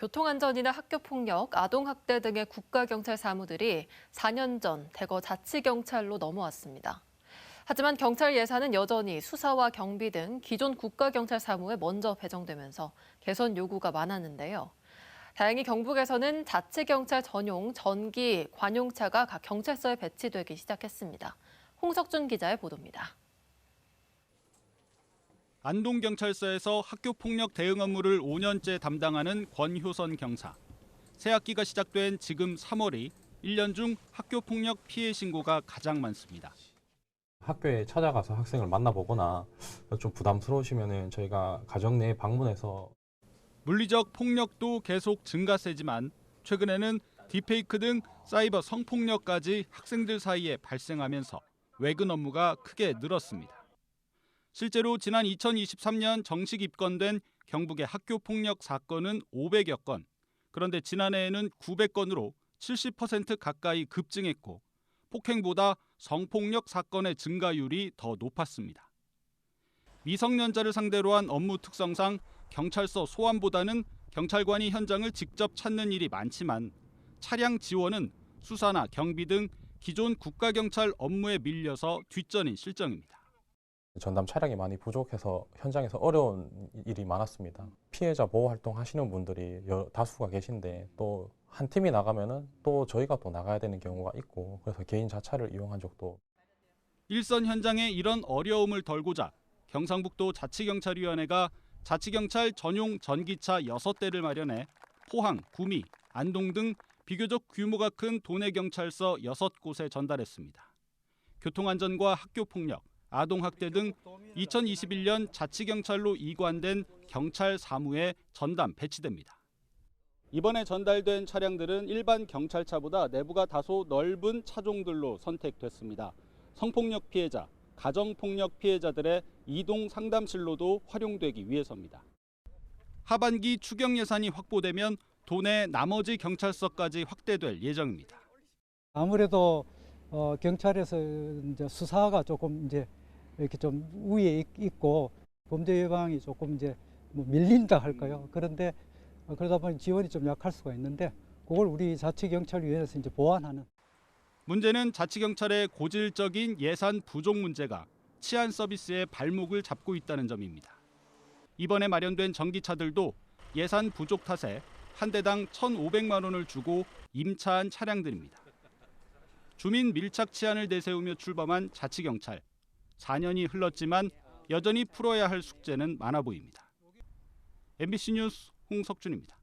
교통안전이나 학교폭력, 아동학대 등의 국가경찰 사무들이 4년 전 대거 자치경찰로 넘어왔습니다. 하지만 경찰 예산은 여전히 수사와 경비 등 기존 국가경찰 사무에 먼저 배정되면서 개선 요구가 많았는데요. 다행히 경북에서는 자치경찰 전용 전기 관용차가 각 경찰서에 배치되기 시작했습니다. 홍석준 기자의 보도입니다. 안동경찰서에서 학교폭력 대응 업무를 5년째 담당하는 권효선 경사. 새학기가 시작된 지금 3월이 1년 중 학교폭력 피해 신고가 가장 많습니다. 학교에 찾아가서 학생을 만나보거나 좀 부담스러우시면 저희가 가정 내에 방문해서 물리적 폭력도 계속 증가세지만 최근에는 딥페이크 등 사이버 성폭력까지 학생들 사이에 발생하면서 외근 업무가 크게 늘었습니다. 실제로 지난 2023년 정식 입건된 경북의 학교폭력 사건은 500여 건. 그런데 지난해에는 900건으로 70% 가까이 급증했고 폭행보다 성폭력 사건의 증가율이 더 높았습니다. 미성년자를 상대로 한 업무 특성상 경찰서 소환보다는 경찰관이 현장을 직접 찾는 일이 많지만 차량 지원은 수사나 경비 등 기존 국가경찰 업무에 밀려서 뒷전인 실정입니다. 전담 차량이 많이 부족해서 현장에서 어려운 일이 많았습니다. 피해자 보호 활동 하시는 분들이 다수가 계신데 또 한 팀이 나가면은 또 저희가 또 나가야 되는 경우가 있고 그래서 개인 자차를 이용한 적도. 일선 현장에 이런 어려움을 덜고자 경상북도 자치경찰위원회가 자치경찰 전용 전기차 6대를 마련해 포항, 구미, 안동 등 비교적 규모가 큰 도내경찰서 6곳에 전달했습니다. 교통안전과 학교폭력, 아동학대 등 2021년 자치경찰로 이관된 경찰 사무에 전담 배치됩니다. 이번에 전달된 차량들은 일반 경찰차보다 내부가 다소 넓은 차종들로 선택됐습니다. 성폭력 피해자, 가정폭력 피해자들의 이동 상담실로도 활용되기 위해서입니다. 하반기 추경 예산이 확보되면 도내 나머지 경찰서까지 확대될 예정입니다. 아무래도 경찰에서 이제 수사가 조금 이제 이렇게 좀 우위에 있고 범죄 예방이 조금 이제 밀린다 할까요? 그런데 그러다 보니 지원이 좀 약할 수가 있는데 그걸 우리 자치경찰위원회에서 이제 보완하는. 문제는 자치경찰의 고질적인 예산 부족 문제가 치안 서비스의 발목을 잡고 있다는 점입니다. 이번에 마련된 전기차들도 예산 부족 탓에 한 대당 1,500만 원을 주고 임차한 차량들입니다. 주민 밀착 치안을 내세우며 출범한 자치경찰. 4년이 흘렀지만 여전히 풀어야 할 숙제는 많아 보입니다. MBC 뉴스 홍석준입니다.